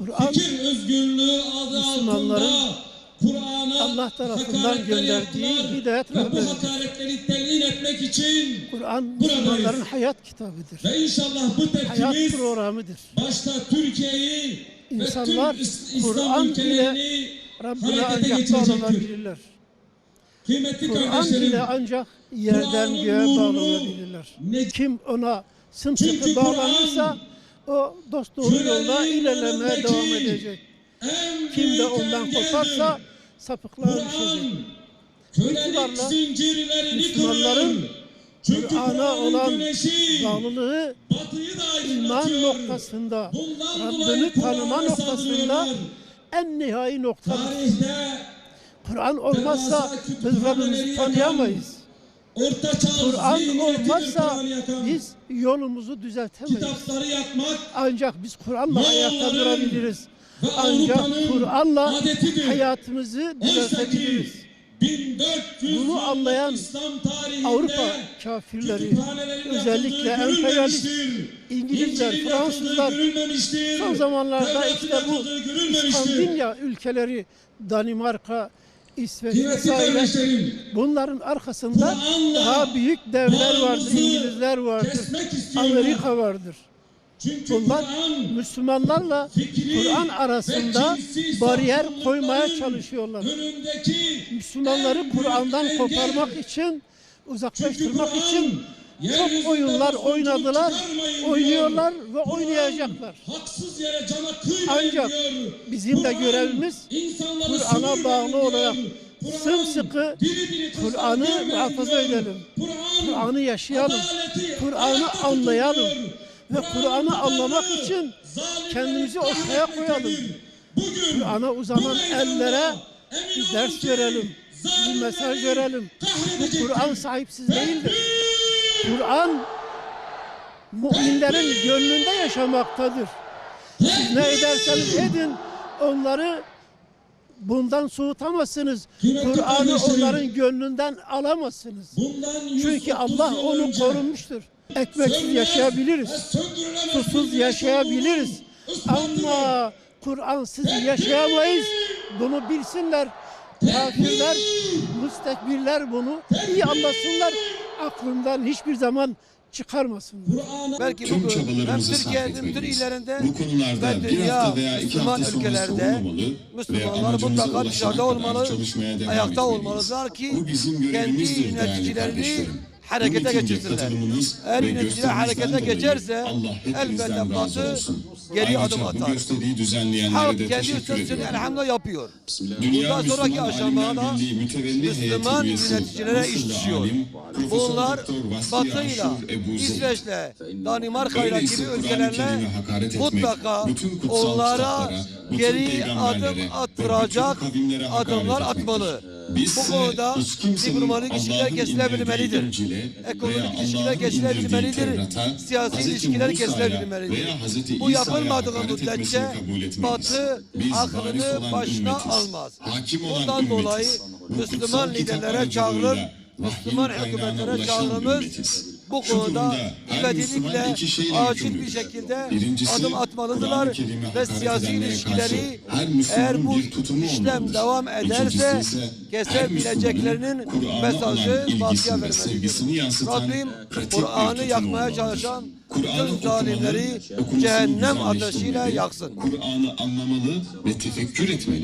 Kur'an, fikir özgürlüğü adı Müslümanların altında Kur'an'a Allah tarafından hakaretler gönderdiği yaptılar hidayet ve bu rehberidir. hakaretleri telin etmek için Kur'an, Müslümanların hayat kitabıdır. ve inşallah bu Hayat tepkimiz programıdır. başta Türkiye'yi ve İnsanlar tüm İslam Kur'an ile ülkelerini Rabbine harekete ancak geçirecektir. bağlanabilirler. Kıymetli Kur'an kardeşlerim, ile ancak yerden Kur'an'ın göğe nurunu bağlanabilirler. ne- Kim ona Çünkü sımsıkı bağlanırsa o dosdoğru yolda köleliğin ilerlemeye önündeki devam edecek. en Kim de büyük ondan engeldir. koparsa sapıklığa Kur'an düşecek. kölelik İtibarla zincirlerini Müslümanların kırıyor. Çünkü Kur'an'a Kur'an'ın olan güneşi bağlılığı batıyı da iman aydınlatıyor. noktasında, Bundan Rabbini dolayı tanıma Kur'an'a noktasında saldırıyorlar. en nihai noktadır. Tarihte Kur'an olmazsa devasa biz kütüphaneleri Rabbimizi yakan, tanıyamayız. Orta Çağ Kur'an zihniyetidir olmazsa Kur'an'ı yakan. biz yolumuzu düzeltemeyiz. Kitapları yakmak Ancak biz Kur'an'la ayakta Moğolların durabiliriz. ve Ancak Avrupa'nın Kur'an'la adetidir. hayatımızı Oysa düzeltebiliriz. ki 1400 Bunu anlayan İslam tarihinde Avrupa kafirleri, kütüphanelerin özellikle yapıldığı emperyalist görülmemiştir. İngilizler, İncil'in Fransızlar yapıldığı görülmemiştir. son zamanlarda Tevrat'ın işte bu yapıldığı görülmemiştir. İskandinavya ülkeleri, Danimarka, İsveç Kıymetli vesaire, kardeşlerim, bunların arkasında Kur'an'la daha büyük devler vardır, bağımızı İngilizler vardır, kesmek istiyorlar. Amerika vardır. Çünkü Bunlar Kur'an Müslümanlarla fikri Kur'an arasında ve cinsi bariyer sapkınlıkların koymaya çalışıyorlar. önündeki Müslümanları en büyük Kur'an'dan engel. koparmak için, Çünkü uzaklaştırmak Kur'an, için yeryüzünde çok oyunlar bozgunculuk oynadılar, çıkarmayın oynuyorlar diyor. ve Kur'an, oynayacaklar. haksız yere cana kıymayın Ancak diyor. bizim de Kur'an, görevimiz insanları Kur'an'a sömürmeyin bağlı diyor. olarak Kur'an, sımsıkı diri diri kızlar Kur'an'ı görmeyin muhafaza diyor. edelim. Kur'an, yaşayalım. adaleti Kur'an'ı ayakta tutun anlayalım. diyor. Ve Kur'an'ı anlamak Kur'an'ı için zalimleri kendimizi ortaya koyalım. kahretmektedir. Bugün Kur'an'a uzanan bu meydanda ellere emin bir olun ders ki verelim, bir zalimleri mesaj verelim. Bu kahredecektir. Kur'an sahipsiz değildir. Kur'an müminlerin gönlünde yaşamaktadır. Siz ne ederseniz edin onları bundan soğutamazsınız. Kıymetli Kur'an'ı kardeşlerim, onların gönlünden alamazsınız. bundan 130 Çünkü Allah yıl onu önce korumuştur. Ekmeksiz sönmez yaşayabiliriz. ve söndürülemez Susuz bir yaşayabiliriz. ispatını Ama Kur'ansız yaşayamayız. Bunu bilsinler. Kafirler, müstekbirler bunu iyi anlasınlar. Aklından hiçbir zaman çıkarmasınlar. Kur'an'a Belki Tüm bugün hem çabalarımızı sarf Türkiye'nin tüm etmeliyiz. illerinde Bu konularda ve bir dünya hafta veya iki Müslüman hafta sonrası ülkelerde olmamalı ve Müslümanlar amacımıza mutlaka ulaşana dışarıda kadar olmalı, çalışmaya devam ayakta etmeliyiz. olmalılar ki Bu bizim kendi görevimizdir değerli yöneticilerini kardeşlerim. harekete Bu mitinge geçirsinler. katılımınız Eğer ve yöneticiler gösterimizden harekete dolayı geçerse Allah hepinizden elbette razı Batı olsun. geri Ayrıca adım bu atar. gösteriyi düzenleyenlere Halk de kendi teşekkür üstünsün ediyorum. elhamdülillah yapıyor. Dünya Bundan sonraki Müslüman aşamada Alimler Birliği mütevelli Müslüman heyeti üyesi yöneticilere iş Mısırlı düşüyor. alim, Profesör Bunlar Doktor Vasfi Batı'yla, Aşur Ebu Zeyd. İsveç'le, Danimarka'yla Öyleyse gibi Kur'an-ı ülkelerle Kerim'e hakaret etmek, mutlaka bütün kutsal onlara kitaplara, bütün geri peygamberlere adım ve attıracak bütün kavimlere hakaret adımlar etmektir. atmalı. Biz Bu konuda hiç kimsenin diplomatik ilişkiler Allah'ın kesilebilmelidir. indirdiği İncil'e Ekonomik veya ilişkiler Allah'ın kesilebilmelidir. indirdiği Tevrat'a, Siyasi Hazreti ilişkiler Musa'ya kesilebilmelidir. veya Hazreti Bu İsa'ya yapılmadığı hakaret müddetçe etmesini kabul etmeyiz. Batı Biz varis aklını olan başına ümmetiz. almaz. Hakim olan Bundan dolayı ümmetiz. Bu Müslüman kutsal kitap liderlere çağrımız, aracılığıyla Müslüman vahyin kaynağına hükümetlere ulaşan çağrımız ümmetiz. bu Şu konuda durumda her Müslüman ivedilikle iki şeyle acil bir yükümlüdür. şekilde Birincisi, adım Kur'an-ı atmalıdırlar Kerim'e ve hakaret siyasi edenlere ilişkileri karşı her Müslümanın eğer bu bir tutumu işlem olmalıdır. devam ederse İkincisi ise her kesebileceklerinin Müslümanın Kur'an'a mesajı olan Batı'ya ilgisini ve sevgisini vermelidir. yansıtan Rabbim pratik bir Kur'an'ı tutum yakmaya olmalıdır. çalışan Kur'an'ı bütün zalimleri okumalı, okunmasını cehennem güzelleştirmeli, ateşiyle yaksın. Kur'an'ı anlamalı ve tefekkür etmeli.